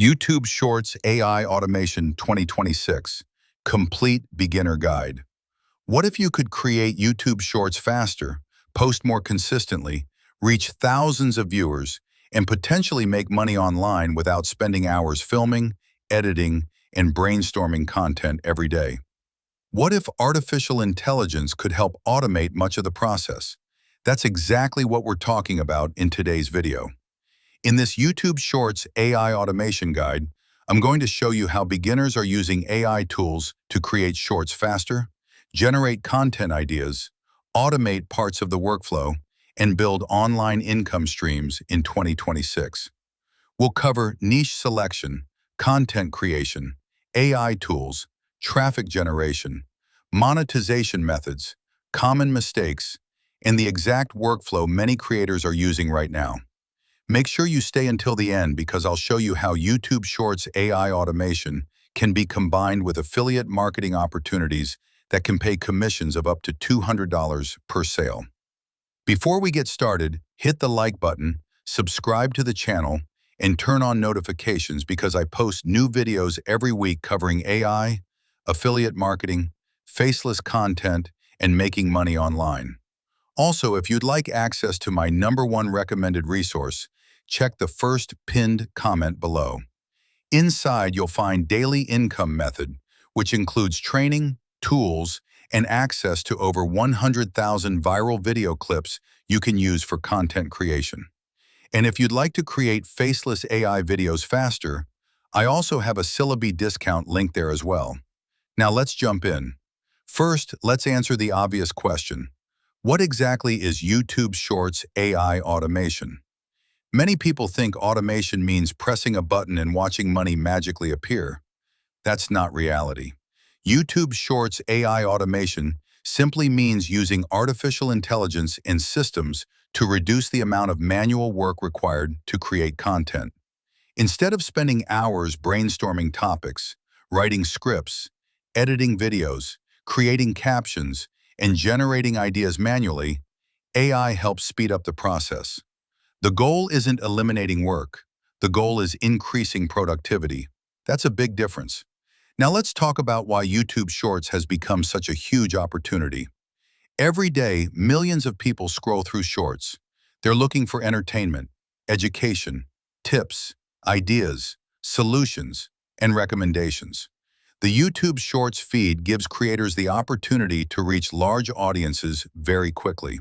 YouTube Shorts AI Automation 2026 Complete Beginner Guide. What if you could create YouTube Shorts faster, post more consistently, reach thousands of viewers, and potentially make money online without spending hours filming, editing, and brainstorming content every day? What if artificial intelligence could help automate much of the process? That's exactly what we're talking about in today's video. In this YouTube Shorts AI Automation Guide, I'm going to show you how beginners are using AI tools to create shorts faster, generate content ideas, automate parts of the workflow, and build online income streams in 2026. We'll cover niche selection, content creation, AI tools, traffic generation, monetization methods, common mistakes, and the exact workflow many creators are using right now. Make sure you stay until the end because I'll show you how YouTube Shorts AI automation can be combined with affiliate marketing opportunities that can pay commissions of up to $200 per sale. Before we get started, hit the like button, subscribe to the channel, and turn on notifications because I post new videos every week covering AI, affiliate marketing, faceless content, and making money online. Also, if you'd like access to my #1 recommended resource, check the first pinned comment below. Inside, you'll find Daily Income Method, which includes training, tools, and access to over 100,000 viral video clips you can use for content creation. And if you'd like to create faceless AI videos faster, I also have a Syllaby discount link there as well. Now let's jump in. First, let's answer the obvious question. What exactly is YouTube Shorts AI automation? Many people think automation means pressing a button and watching money magically appear. That's not reality. YouTube Shorts AI automation simply means using artificial intelligence and systems to reduce the amount of manual work required to create content. Instead of spending hours brainstorming topics, writing scripts, editing videos, creating captions, and generating ideas manually, AI helps speed up the process. The goal isn't eliminating work. The goal is increasing productivity. That's a big difference. Now let's talk about why YouTube Shorts has become such a huge opportunity. Every day, millions of people scroll through Shorts. They're looking for entertainment, education, tips, ideas, solutions, and recommendations. The YouTube Shorts feed gives creators the opportunity to reach large audiences very quickly.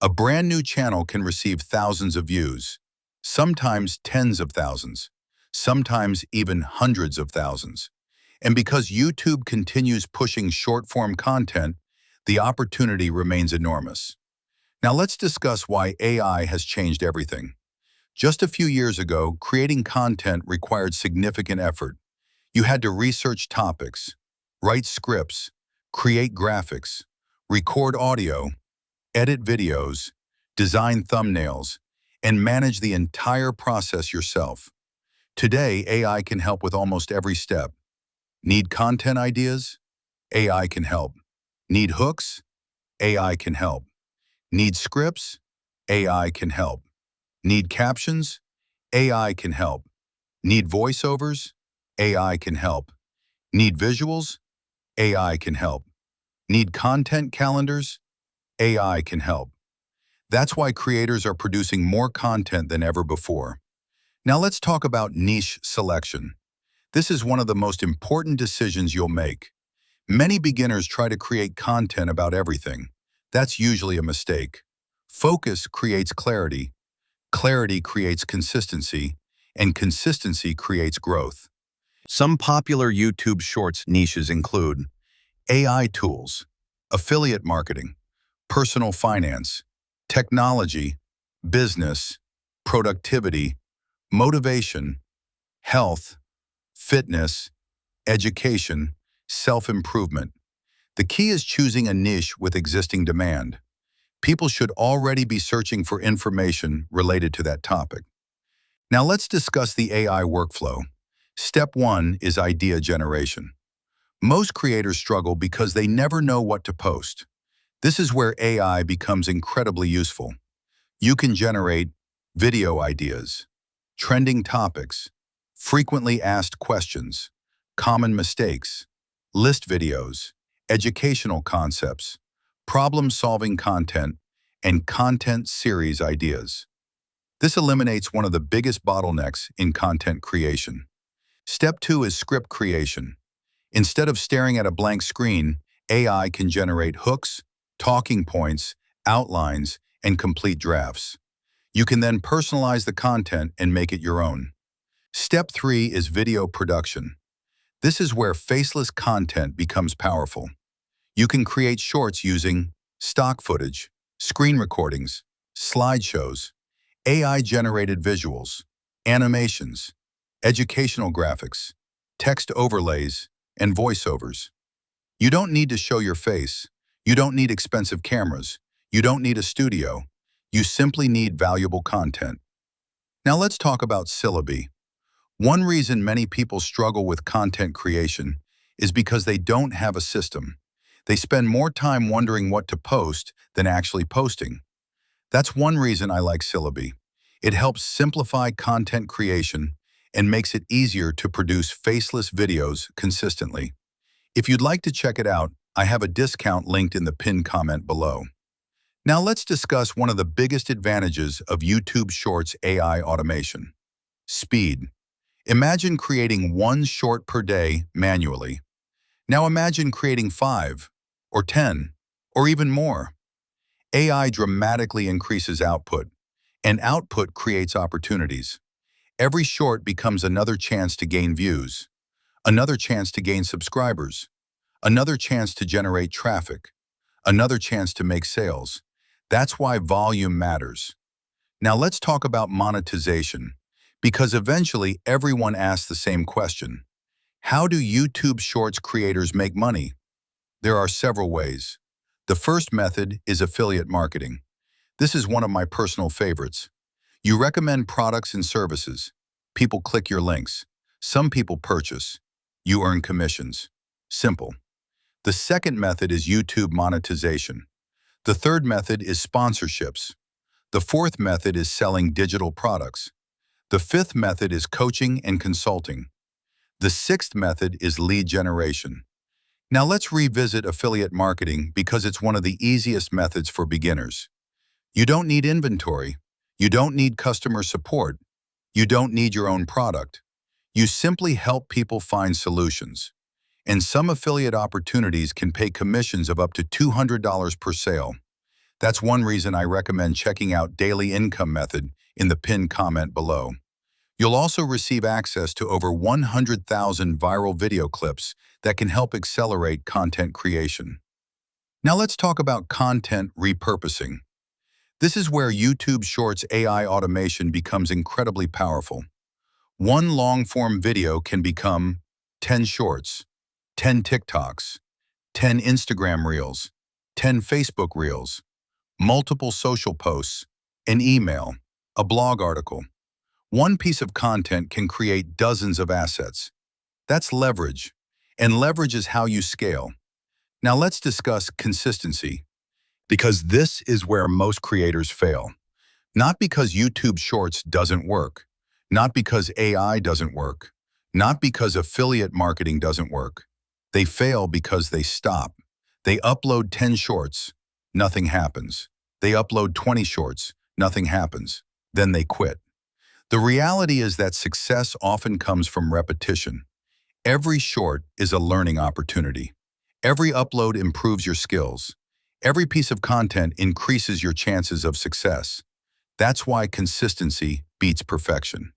A brand new channel can receive thousands of views, sometimes tens of thousands, sometimes even hundreds of thousands. And because YouTube continues pushing short-form content, the opportunity remains enormous. Now let's discuss why AI has changed everything. Just a few years ago, creating content required significant effort. You had to research topics, write scripts, create graphics, record audio, edit videos, design thumbnails, and manage the entire process yourself. Today, AI can help with almost every step. Need content ideas? AI can help. Need hooks? AI can help. Need scripts? AI can help. Need captions? AI can help. Need voiceovers? AI can help. Need visuals? AI can help. Need content calendars? AI can help. That's why creators are producing more content than ever before. Now let's talk about niche selection. This is one of the most important decisions you'll make. Many beginners try to create content about everything. That's usually a mistake. Focus creates clarity, clarity creates consistency, and consistency creates growth. Some popular YouTube Shorts niches include AI tools, affiliate marketing, personal finance, technology, business, productivity, motivation, health, fitness, education, self-improvement. The key is choosing a niche with existing demand. People should already be searching for information related to that topic. Now let's discuss the AI workflow. Step 1 is idea generation. Most creators struggle because they never know what to post. This is where AI becomes incredibly useful. You can generate video ideas, trending topics, frequently asked questions, common mistakes, list videos, educational concepts, problem-solving content, and content series ideas. This eliminates one of the biggest bottlenecks in content creation. Step 2 is script creation. Instead of staring at a blank screen, AI can generate hooks, talking points, outlines, and complete drafts. You can then personalize the content and make it your own. Step 3 is video production. This is where faceless content becomes powerful. You can create shorts using stock footage, screen recordings, slideshows, AI-generated visuals, animations, educational graphics, text overlays, and voiceovers. You don't need to show your face. You don't need expensive cameras. You don't need a studio. You simply need valuable content. Now let's talk about Syllaby. One reason many people struggle with content creation is because they don't have a system. They spend more time wondering what to post than actually posting. That's one reason I like Syllaby. It helps simplify content creation and makes it easier to produce faceless videos consistently. If you'd like to check it out, I have a discount linked in the pinned comment below. Now let's discuss one of the biggest advantages of YouTube Shorts AI automation: speed. Imagine creating one short per day manually. Now imagine creating 5 or 10 or even more. AI dramatically increases output, and output creates opportunities. Every short becomes another chance to gain views, another chance to gain subscribers, another chance to generate traffic, another chance to make sales. That's why volume matters. Now let's talk about monetization, because eventually everyone asks the same question. How do YouTube Shorts creators make money? There are several ways. The first method is affiliate marketing. This is one of my personal favorites. You recommend products and services. People click your links. Some people purchase. You earn commissions. Simple. The second method is YouTube monetization. The third method is sponsorships. The fourth method is selling digital products. The fifth method is coaching and consulting. The sixth method is lead generation. Now let's revisit affiliate marketing because it's one of the easiest methods for beginners. You don't need inventory. You don't need customer support. You don't need your own product. You simply help people find solutions. And some affiliate opportunities can pay commissions of up to $200 per sale. That's one reason I recommend checking out Daily Income Method in the pinned comment below. You'll also receive access to over 100,000 viral video clips that can help accelerate content creation. Now let's talk about content repurposing. This is where YouTube Shorts AI automation becomes incredibly powerful. One long-form video can become 10 shorts, 10 TikToks, 10 Instagram Reels, 10 Facebook Reels, multiple social posts, an email, a blog article. One piece of content can create dozens of assets. That's leverage, and leverage is how you scale. Now let's discuss consistency, because this is where most creators fail. Not because YouTube Shorts doesn't work, not because AI doesn't work, not because affiliate marketing doesn't work. They fail because they stop. They upload 10 shorts, nothing happens. They upload 20 shorts, nothing happens. Then they quit. The reality is that success often comes from repetition. Every short is a learning opportunity. Every upload improves your skills. Every piece of content increases your chances of success. That's why consistency beats perfection.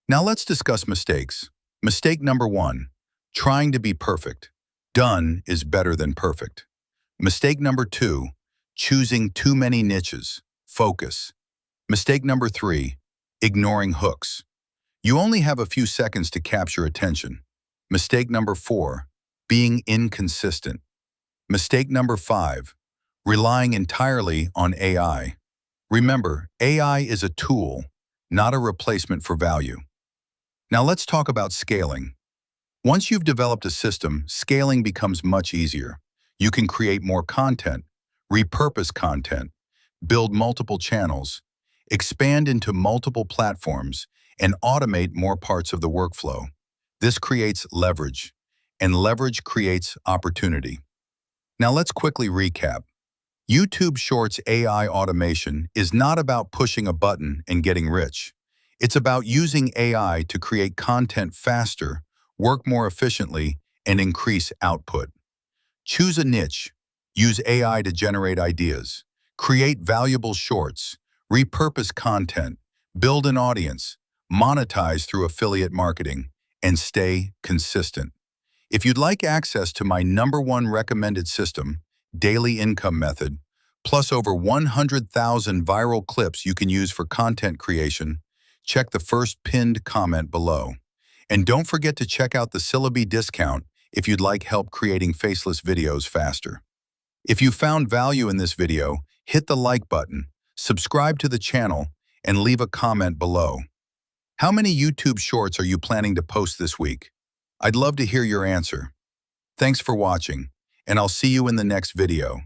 Now let's discuss mistakes. Mistake number 1, trying to be perfect. Done is better than perfect. Mistake number 2, choosing too many niches. Focus. Mistake number 3, ignoring hooks. You only have a few seconds to capture attention. Mistake number 4, being inconsistent. Mistake number 5, relying entirely on AI. Remember, AI is a tool, not a replacement for value. Now let's talk about scaling. Once you've developed a system, scaling becomes much easier. You can create more content, repurpose content, build multiple channels, expand into multiple platforms, and automate more parts of the workflow. This creates leverage, and leverage creates opportunity. Now let's quickly recap. YouTube Shorts AI automation is not about pushing a button and getting rich. It's about using AI to create content faster, work more efficiently, and increase output. Choose a niche. Use AI to generate ideas. Create valuable shorts. Repurpose content. Build an audience. Monetize through affiliate marketing. And stay consistent. If you'd like access to my #1 recommended system, Daily Income Method, plus over 100,000 viral clips you can use for content creation, check the first pinned comment below. And don't forget to check out the Syllaby discount if you'd like help creating faceless videos faster. If you found value in this video, hit the like button, subscribe to the channel, and leave a comment below. How many YouTube Shorts are you planning to post this week? I'd love to hear your answer. Thanks for watching, and I'll see you in the next video.